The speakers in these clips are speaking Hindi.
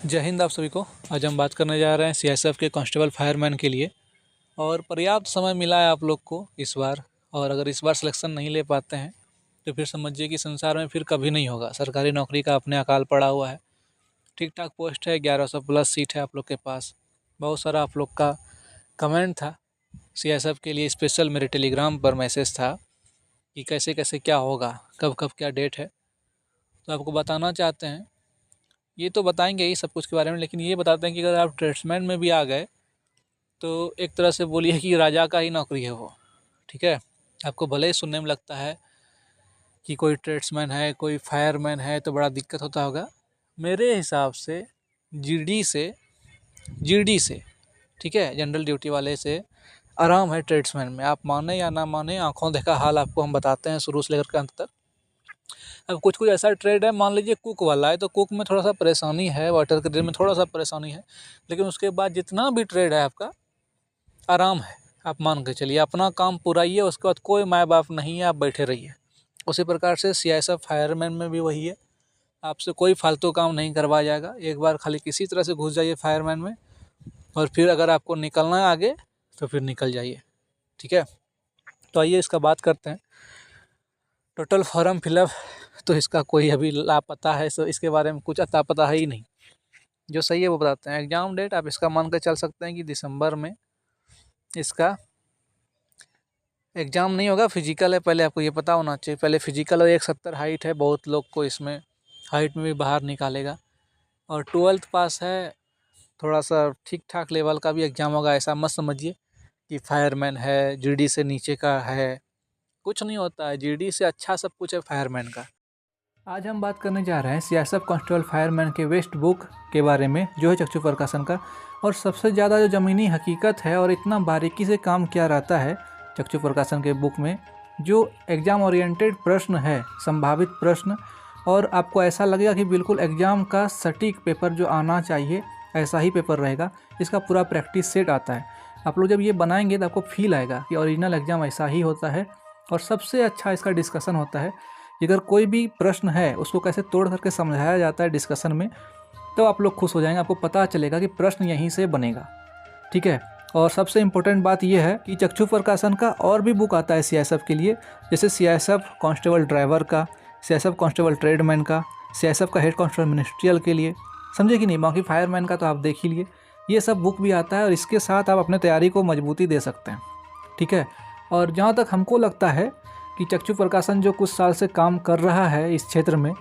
जय हिंद आप सभी को। आज हम बात करने जा रहे हैं सीएसएफ के कांस्टेबल फायरमैन के लिए। और पर्याप्त समय मिला है आप लोग को इस बार, और अगर इस बार सिलेक्शन नहीं ले पाते हैं तो फिर समझिए कि संसार में फिर कभी नहीं होगा। सरकारी नौकरी का अपने अकाल पड़ा हुआ है। ठीक ठाक पोस्ट है, 1100 प्लस सीट है आप लोग के पास। बहुत सारा आप लोग का कमेंट था सीएसएफ के लिए, स्पेशल मेरे टेलीग्राम पर मैसेज था कि कैसे कैसे क्या होगा, कब कब क्या डेट है। तो आपको बताना चाहते हैं, ये तो बताएंगे ही सब कुछ के बारे में, लेकिन ये बताते हैं कि अगर आप ट्रेड्समैन में भी आ गए तो एक तरह से बोलिए कि राजा का ही नौकरी है वो। ठीक है, आपको भले ही सुनने में लगता है कि कोई ट्रेड्समैन है, कोई फायरमैन है तो बड़ा दिक्कत होता होगा। मेरे हिसाब से जीडी से ठीक है, जनरल ड्यूटी वाले से आराम है ट्रेड्समैन में। आप माने या ना माने, आंखों देखा हाल आपको हम बताते हैं शुरू से लेकर के अंत तक। अब कुछ कुछ ऐसा ट्रेड है, मान लीजिए कुक वाला है तो कुक में थोड़ा सा परेशानी है, वाटर कैरियर में थोड़ा सा परेशानी है, लेकिन उसके बाद जितना भी ट्रेड है आपका आराम है। आप मान के चलिए, अपना काम पुराइए, उसके बाद कोई माँ बाप नहीं है, आप बैठे रहिए। उसी प्रकार से सीएसएफ फायरमैन में भी वही है, आपसे कोई फालतू काम नहीं करवाया जाएगा। एक बार खाली किसी तरह से घुस जाइए फायरमैन में, और फिर अगर आपको निकलना है आगे तो फिर निकल जाइए। ठीक है, तो आइए इसका बात करते हैं। टोटल फॉर्म फिलअप तो इसका कोई अभी लापता है, सो इसके बारे में कुछ अता पता है ही नहीं। जो सही है वो बताते हैं। एग्ज़ाम डेट आप इसका मान कर चल सकते हैं कि दिसंबर में इसका एग्ज़ाम नहीं होगा। फिजिकल है, पहले आपको ये पता होना चाहिए। पहले फिजिकल और 170 हाइट है, बहुत लोग को इसमें हाइट में भी बाहर निकालेगा। और 12th पास है, थोड़ा सा ठीक ठाक लेवल का भी एग्ज़ाम होगा। ऐसा मत समझिए कि फायरमैन है जीडी से नीचे का है, कुछ नहीं होता है। जीडी से अच्छा सब कुछ है फायरमैन का। आज हम बात करने जा रहे हैं सीएसएफ कांस्टेबल फायरमैन के वेस्ट बुक के बारे में, जो है चक्षु प्रकाशन का। और सबसे ज़्यादा जो ज़मीनी हकीकत है और इतना बारीकी से काम किया रहता है चक्षु प्रकाशन के बुक में, जो एग्ज़ाम ओरिएंटेड प्रश्न है, संभावित प्रश्न, और आपको ऐसा लगेगा कि बिल्कुल एग्ज़ाम का सटीक पेपर जो आना चाहिए ऐसा ही पेपर रहेगा। इसका पूरा प्रैक्टिस सेट आता है। आप लोग जब ये बनाएंगे तो आपको फील आएगा कि ओरिजिनल एग्ज़ाम ऐसा ही होता है। और सबसे अच्छा इसका डिस्कशन होता है। अगर कोई भी प्रश्न है उसको कैसे तोड़ करके समझाया जाता है डिस्कशन में, तो आप लोग खुश हो जाएंगे। आपको पता चलेगा कि प्रश्न यहीं से बनेगा। ठीक है, और सबसे इम्पोर्टेंट बात यह है कि चक्षु प्रकाशन का और भी बुक आता है सीएसएफ के लिए, जैसे सीएसएफ कांस्टेबल ड्राइवर का, सीएसएफ कांस्टेबल ट्रेडमैन का, सीएसएफ का हेड कांस्टेबल मिनिस्ट्रियल के लिए, समझे कि नहीं। बाकी फायरमैन का तो आप देख ही लिए। ये सब बुक भी आता है और इसके साथ आप अपने तैयारी को मजबूती दे सकते हैं। ठीक है, और जहाँ तक हमको लगता है कि चक्षु प्रकाशन जो कुछ साल से काम कर रहा है इस क्षेत्र में,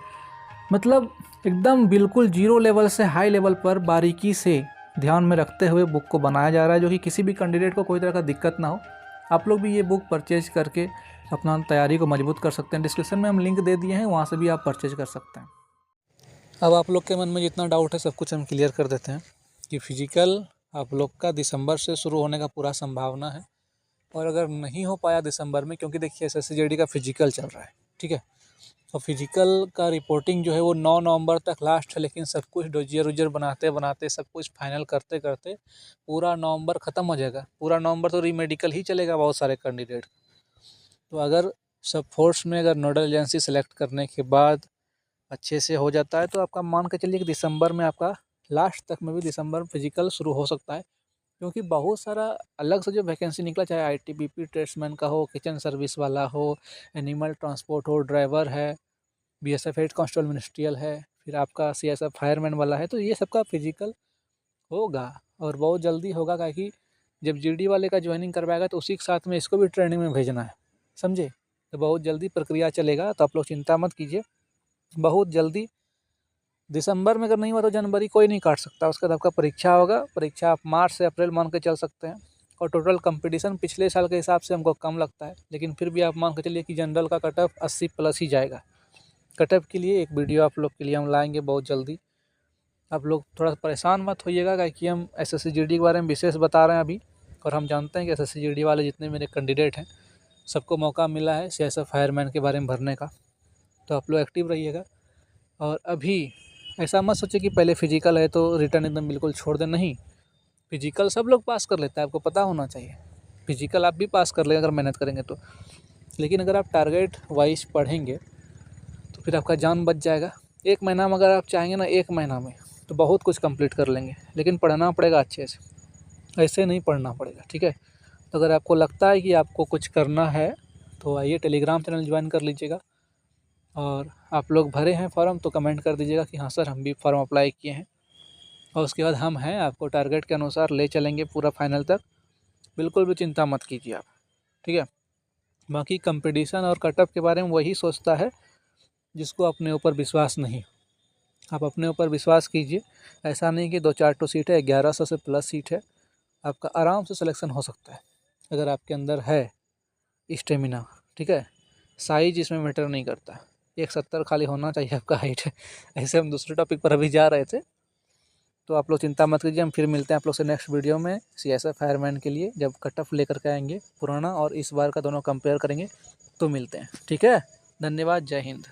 मतलब एकदम बिल्कुल जीरो लेवल से हाई लेवल पर बारीकी से ध्यान में रखते हुए बुक को बनाया जा रहा है, जो कि किसी भी कैंडिडेट को कोई तरह का दिक्कत ना हो। आप लोग भी ये बुक परचेज करके अपना तैयारी को मजबूत कर सकते हैं। डिस्क्रिप्शन में हम लिंक दे दिए हैं, वहाँ से भी आप परचेज कर सकते हैं। अब आप लोग के मन में जितना डाउट है सब कुछ हम क्लियर कर देते हैं कि फिजिकल आप लोग का दिसंबर से शुरू होने का पूरा संभावना है। और अगर नहीं हो पाया दिसंबर में, क्योंकि देखिए एसएससी का फिजिकल चल रहा है, ठीक है, और फिजिकल का रिपोर्टिंग जो है वो 9 नवंबर तक लास्ट है। लेकिन सब कुछ डोजियर वोजियर बनाते बनाते, सब कुछ फाइनल करते करते पूरा नवंबर ख़त्म हो जाएगा। पूरा नवंबर तो रीमेडिकल ही चलेगा बहुत सारे कैंडिडेट। तो अगर सब फोर्स में अगर नोडल एजेंसी सेलेक्ट करने के बाद अच्छे से हो जाता है तो आपका मान के चलिए कि दिसंबर में, आपका लास्ट तक में भी दिसंबर में फिजिकल शुरू हो सकता है। क्योंकि बहुत सारा अलग से जो वैकेंसी निकला, चाहे आईटीबीपी ट्रेड्समैन का हो, किचन सर्विस वाला हो, एनिमल ट्रांसपोर्ट हो, ड्राइवर है, बीएसएफ हेड कांस्टेबल मिनिस्ट्रियल है, फिर आपका सीएसएफ फायरमैन वाला है, तो ये सबका फिजिकल होगा और बहुत जल्दी होगा। क्योंकि जब जीडी वाले का ज्वाइनिंग करवाएगा तो उसी के साथ में इसको भी ट्रेनिंग में भेजना है, समझे। तो बहुत जल्दी प्रक्रिया चलेगा, तो आप लोग चिंता मत कीजिए। बहुत जल्दी दिसंबर में अगर नहीं हुआ तो जनवरी कोई नहीं काट सकता। उसके बाद आपका परीक्षा होगा। परीक्षा आप मार्च से अप्रैल मान के चल सकते हैं। और टोटल कंपटीशन पिछले साल के हिसाब से हमको कम लगता है, लेकिन फिर भी आप मान के चलिए कि जनरल का कट ऑफ 80 प्लस ही जाएगा। कट ऑफ के लिए एक वीडियो आप लोग के लिए हम लाएंगे बहुत जल्दी। आप लोग थोड़ा परेशान मत होइएगा, क्योंकि हम एसएससी जीडी के बारे में विशेष बता रहे हैं अभी। और हम जानते हैं कि एसएससी जीडी वाले जितने मेरे कैंडिडेट हैं सबको मौका मिला है सीएसएफ फायरमैन के बारे में भरने का। तो आप लोग एक्टिव रहिएगा। और अभी ऐसा मत सोचिए कि पहले फिजिकल है तो रिटर्न एकदम बिल्कुल छोड़ दें, नहीं। फिजिकल सब लोग पास कर लेता है, आपको पता होना चाहिए। फिजिकल आप भी पास कर लेंगे अगर मेहनत करेंगे तो। लेकिन अगर आप टारगेट वाइज पढ़ेंगे तो फिर आपका जान बच जाएगा। एक महीना में अगर आप चाहेंगे ना, एक महीना में तो बहुत कुछ कंप्लीट कर लेंगे, लेकिन पढ़ना पड़ेगा अच्छे से, ऐसे नहीं पढ़ना पड़ेगा, ठीक है। तो अगर आपको लगता है कि आपको कुछ करना है तो आइए टेलीग्राम चैनल ज्वाइन कर लीजिएगा। और आप लोग भरे हैं फॉर्म तो कमेंट कर दीजिएगा कि हाँ सर हम भी फॉर्म अप्लाई किए हैं, और उसके बाद हम हैं आपको टारगेट के अनुसार ले चलेंगे पूरा फाइनल तक। बिल्कुल भी चिंता मत कीजिए आप, ठीक है। बाकी कंपटीशन और कटअप के बारे में वही सोचता है जिसको अपने ऊपर विश्वास नहीं। आप अपने ऊपर विश्वास कीजिए, ऐसा नहीं कि 2-4 तो सीट है, 1100 से प्लस सीट है, आपका आराम से सिलेक्शन हो सकता है अगर आपके अंदर है स्टेमिना, ठीक है। साइज इसमें मैटर नहीं करता, 170 खाली होना चाहिए आपका हाइट है। ऐसे हम दूसरे टॉपिक पर अभी जा रहे थे, तो आप लोग चिंता मत कीजिए, हम फिर मिलते हैं आप लोग से नेक्स्ट वीडियो में CSF फायरमैन के लिए, जब कट ऑफ लेकर के आएंगे पुराना और इस बार का दोनों कंपेयर करेंगे तो मिलते हैं, ठीक है। धन्यवाद, जय हिंद।